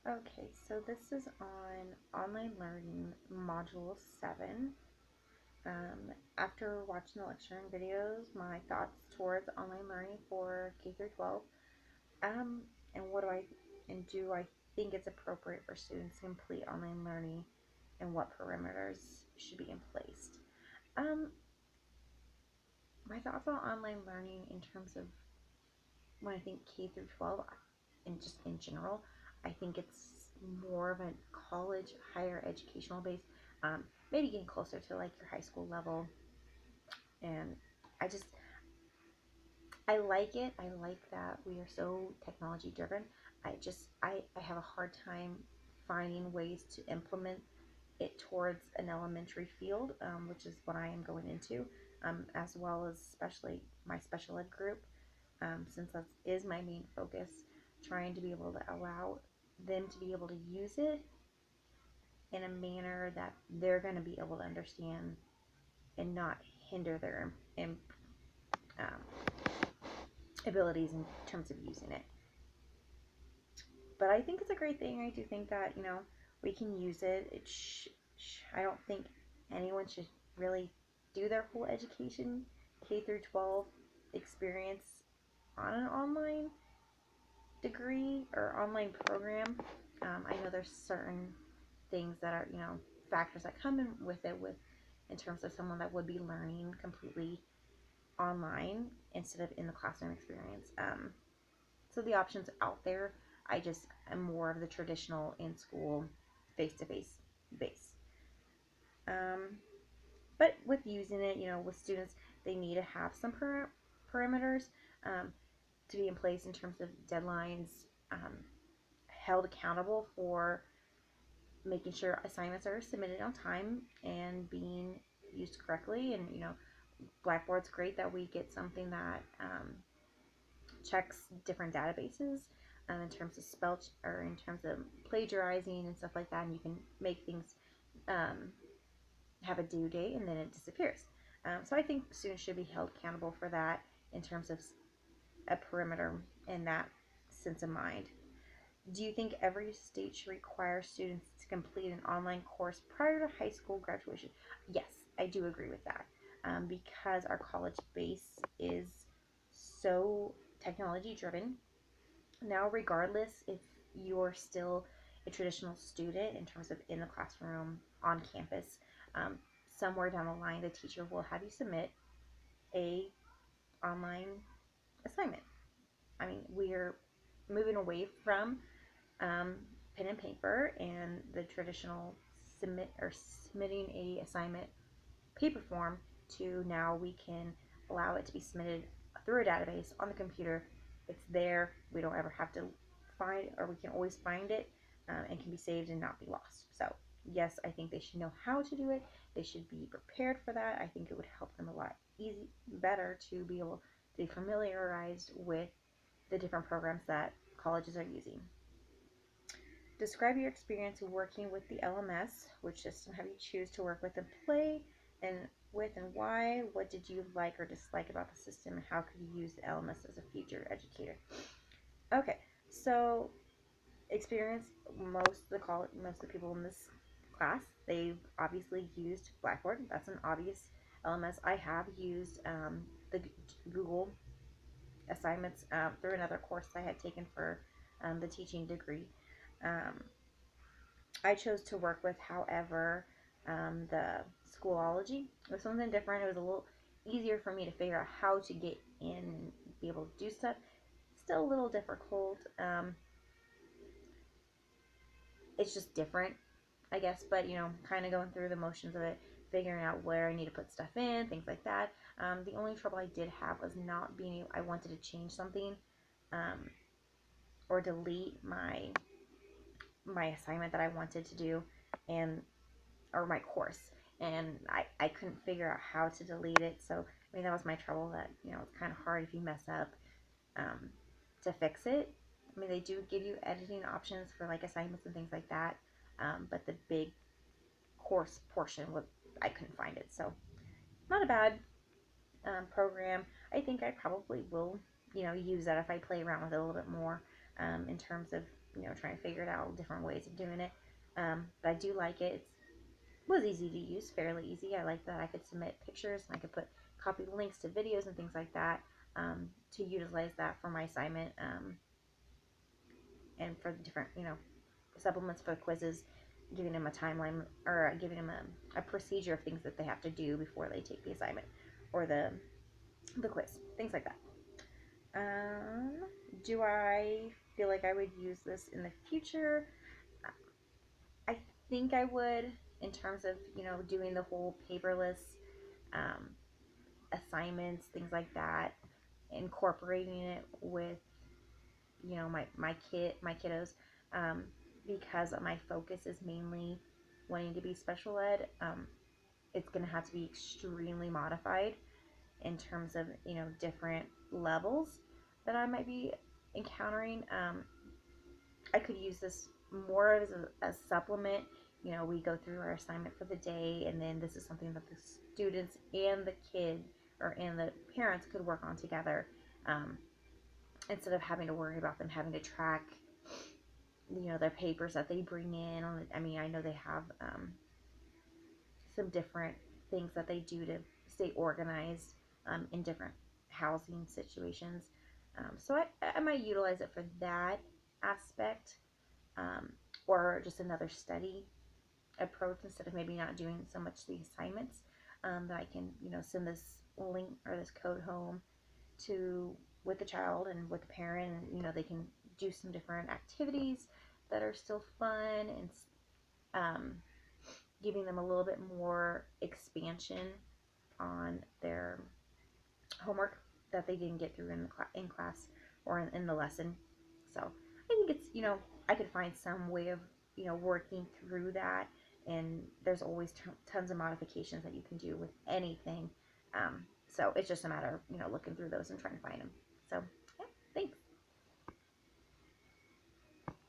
Okay, so this is on online learning module 7. After watching the lecturing videos, my thoughts towards online learning for K through 12, um, and what do I and do I think it's appropriate for students to complete online learning, and what perimeters should be in place. Um, my thoughts on online learning in terms of when I think K through 12, and just in general, I think it's more of a college, higher educational base, maybe getting closer to like your high school level. And I just, I like it. I like that we are so technology driven. I have a hard time finding ways to implement it towards an elementary field, which is what I am going into, as well as especially my special ed group, since that is my main focus, trying to be able to allow them to be able to use it in a manner that they're going to be able to understand and not hinder their um, abilities in terms of using it. But I think it's a great thing. I do think that, we can use it. I don't think anyone should really do their whole education, K through 12 experience, on an online degree or online program. I know there's certain things that are, factors that come in with it, in terms of someone that would be learning completely online instead of in the classroom experience. So the options out there, I just am more of the traditional in school, face to face base. Um, but with using it, with students, they need to have some parameters, um, to be in place in terms of deadlines, held accountable for making sure assignments are submitted on time and being used correctly. And Blackboard's great that we get something that, checks different databases, in terms of or in terms of plagiarizing and stuff like that, and you can make things, um, have a due date and then it disappears. So I think students should be held accountable for that in terms of a perimeter in that sense of mind. Do you think every state should require students to complete an online course prior to high school graduation? Yes, I do agree with that, because our college base is so technology driven now, regardless if you're still a traditional student in terms of in the classroom, on campus, um, somewhere down the line, the teacher will have you submit a online assignment. I mean, we're moving away from, um, pen and paper and the traditional submitting a assignment paper form, to now we can allow it to be submitted through a database on the computer. It's there. We don't ever have to find, or we can always find it, and can be saved and not be lost. So yes, I think they should know how to do it. They should be prepared for that. I think it would help them a lot better to be able to be familiarized with the different programs that colleges are using. Describe your experience working with the LMS. Which system have you choose to work with and play and why? What did you like or dislike about the system, and how could you use the LMS as a future educator? Okay, so experience, most of the people in this class, they've obviously used Blackboard. That's an obvious LMS. I have used, the Google assignments, through another course I had taken for, the teaching degree. Um, I chose to work with, however, the Schoology. It was something different. It was a little easier for me to figure out how to get in and be able to do stuff. Still a little difficult. It's just different, I guess, but kind of going through the motions of it, figuring out where I need to put stuff in, things like that. The only trouble I did have was not being able, I wanted to change something, um, or delete my assignment that I wanted to do, and or my course, and I couldn't figure out how to delete it. So I mean, that was my trouble, that it's kind of hard if you mess up, um, to fix it. I mean, they do give you editing options for like assignments and things like that, but the big course portion was, I couldn't find it. So not a bad, program. I think I probably will use that if I play around with it a little bit more, in terms of trying to figure it out, different ways of doing it. But I do like it. It was easy to use, fairly easy. I like that I could submit pictures and I could copy links to videos and things like that, to utilize that for my assignment, and for the different, supplements for the quizzes, giving them a timeline, or giving them a procedure of things that they have to do before they take the assignment or the quiz, things like that. Um, do I feel like I would use this in the future? I think I would, in terms of, doing the whole paperless, um, assignments, things like that, incorporating it with, my kiddos, um, because my focus is mainly wanting to be special ed. It's going to have to be extremely modified in terms of, different levels that I might be encountering. I could use this more as a supplement. We go through our assignment for the day, and then this is something that the students and the kid, and the parents could work on together, um, instead of having to worry about them having to track, their papers that they bring in. I mean, I know they have, some different things that they do to stay organized, in different housing situations. So I might utilize it for that aspect, um, or just another study approach, instead of maybe not doing so much the assignments, that I can, send this link or this code home to with the child and with the parent, and they can do some different activities that are still fun, and, um, giving them a little bit more expansion on their homework that they didn't get through in class, or in the lesson. So I think it's, I could find some way of, working through that. And there's always tons of modifications that you can do with anything. So it's just a matter of, looking through those and trying to find them.